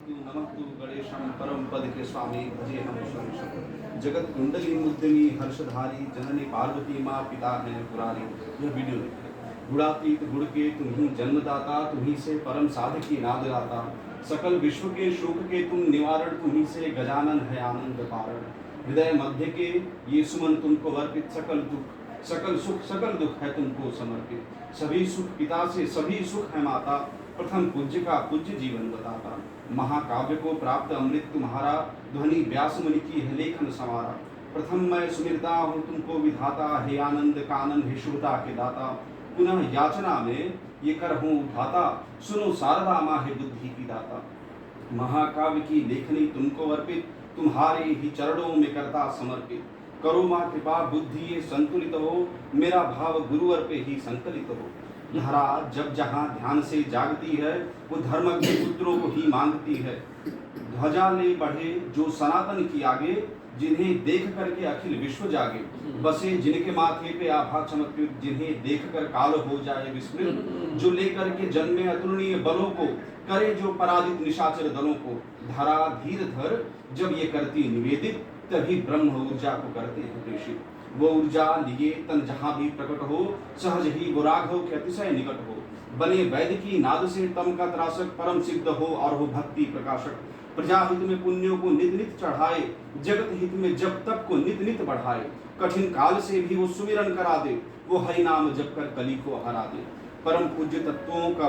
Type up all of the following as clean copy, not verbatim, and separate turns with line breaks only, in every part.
नमस्तु गणेशम परम पद के स्वामी भजे हम शंकर जगत कुंडली मुद्दमी हर्षधारी जननी पार्वती माँ पिता है पुरारी। यह वीडियो गुणातीत गुण के तुम्ही जन्मदाता, तुम्ही से परम साधकी नाददाता, सकल विश्व के शोक के तुम निवारण, तुम्ही से गजानन है आनंद पारण। हृदय मध्य के ये सुमन तुमको अर्पित, सकल दुख सकल सुख सकल दुख है तुमको समर्पित। सभी सुख पिता से सभी सुख है माता, प्रथम पूज्य का पूज्य जीवन बताता। महाकाव्य को प्राप्त अमृत तुम्हारा, ध्वनि व्यास मुनि की है लेखन समारा। प्रथम मैं सुमिरता हूँ तुमको विधाता, हे आनंद कानन हे शुभता के दाता। पुनः याचना में ये कर हूँ उठाता, सुनो शारदा माँ है बुद्धि की दाता। महाकाव्य की लेखनी तुमको अर्पित, तुम्हारे ही चरणों में करता समर्पित। करो माँ कृपा बुद्धि ये संतुलित हो, मेरा भाव गुरुवर पे ही संकलित हो। धारा जब जहाँ ध्यान से जागती है, वो धर्म के पुत्रों को ही मांगती है। ध्वजा ले बढ़े जो सनातन की आगे, जिन्हें देख करके अखिल विश्व जागे। बसे जिनके माथे पे आभा चमत्कृत, जिन्हें देख कर काल हो जाए विस्मृत। जो लेकर के जन्मे अतुलनीय बलों को, करे जो पराजित निशाचर दलों को। धारा धीर धर जब ये करती निवेदित, तभी ब्रह्म ऊर्जा को करते हैं प्रेषित। वो ऊर्जा लिए तन जहाँ भी प्रकट हो, सहज ही वो राघव के अतिशय निकट हो। बने वैद्य की नाद से तम का त्रासक, परम सिद्ध हो और हो भक्ति प्रकाशक। प्रजा हित में पुण्यों को नित नित चढ़ाए, जगत हित में जब तक को नित नित बढ़ाए। कठिन काल से भी वो सुमिरन करा दे, वो हरि नाम जप कर कली को हरा दे। परम पूज्य तत्वों का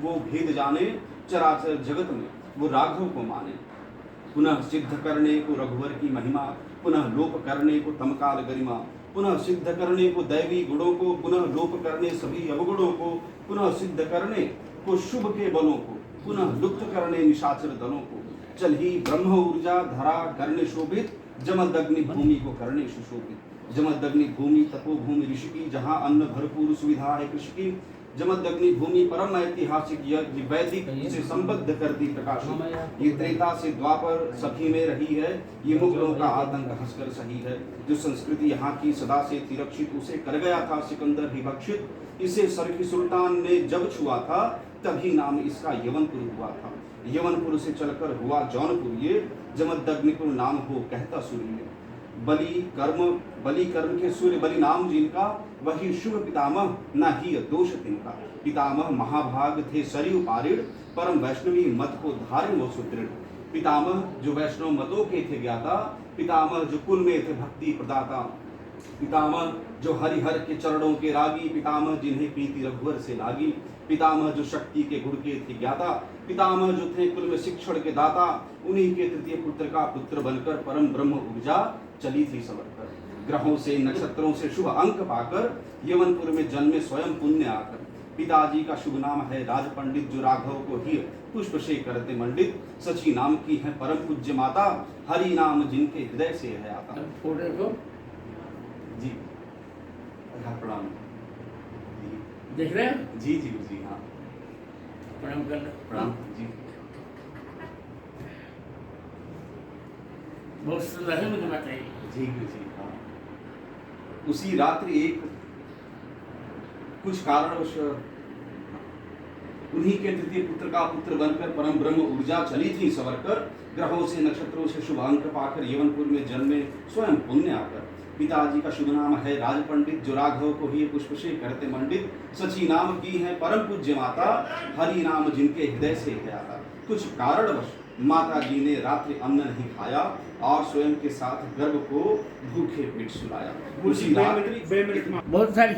वो भेद जाने, चराचर जगत में वो राघव को माने। पुनः सिद्ध करने को रघुवर की महिमा, पुनः लोप करने को तमकाल गरिमा। पुनः सिद्ध करने को दैवी गुणों को, पुनः लोप करने सभी अवगुणों को। पुनः सिद्ध करने को शुभ के बलों को, पुनः लुप्त करने निशाचर दलों को। चल ही ब्रह्म ऊर्जा धरा करने शोभित, जमदग्नि भूमि को करने सुशोभित। जमदग्नि भूमि तपोभूमि ऋषि की, जहाँ अन्न भरपूर सुविधा है कृषि की। जमदग्नि भूमि परम ऐतिहासिक, यह वैदिक से संबद्ध करती प्रकाशित। ये त्रेता से द्वापर सभी में रही है, ये मुगलों का आतंक हंसकर सही है। जो संस्कृति यहाँ की सदा से थी रक्षित, उसे कर गया था सिकंदर ही बख्शित। इसे सरखी सुल्तान ने जब छुआ था, तभी नाम इसका यवनपुर हुआ था। यवनपुर से चलकर हुआ जौनपुर, ये जमदग्निपुर नाम हो कहता सूर्य। बलि कर्म के सूर्य बलि नाम जिनका, वही शुभ पितामह न ही दोष तिनका। पितामह महाभाग थे सरयू पारिण, परम वैष्णवी मत को धारे वो सुदृढ़। पितामह जो वैष्णव मतों के थे ज्ञाता, पितामह जो कुल में थे भक्ति प्रदाता। पितामह जो हरिहर के चरणों के रागी, पितामह जिन्हें प्रीति रघुवर से लागी। पितामह जो शक्ति के गुण के थे ज्ञाता, पितामह जो थे कुल में शिक्षण के दाता। उन्हीं के तृतीय पुत्र का पुत्र बनकर परम ब्रह्म ऊर्जा चली थी सवरकर। ग्रहों से नक्षत्रों से शुभ अंक पाकर, यवनपुर में जन्मे स्वयं पुण्य आकर। पिताजी का शुभ नाम है राज पंडित, जो राघव को ही पुष्प से करते मंडित। सची नाम की है परम पूज्य माता, हरि नाम जिनके हृदय से है आता। जी प्रणाम।
देख रहे हैं?
जी जी जी हाँ
प्रणाम कर लो।
प्रणाम जी।
बहुत सुंदर है, मुझे बताइए।
जी जी हाँ। उसी रात्रि एक कुछ कारणवश उन्हीं के तृतीय पुत्र का पुत्र बनकर परम ब्रह्म ऊर्जा चली थी सवरकर। ग्रहों से नक्षत्रों से शुभ अंक पाकर, यवनपुर में जन्मे स्वयं पुण्य आकर। पिताजी का शुभ नाम है राज पंडित, जो राघव को ही पुष्प से करते मंडित। सची नाम की है परम पूज्य माता, हरि नाम जिनके हृदय से है आता। कुछ कारणवश माता जी ने रात्रि अन्न नहीं खाया, और स्वयं के साथ गर्भ को भूखे पेट सुलाया। उसी रात्रि
बहुत सारी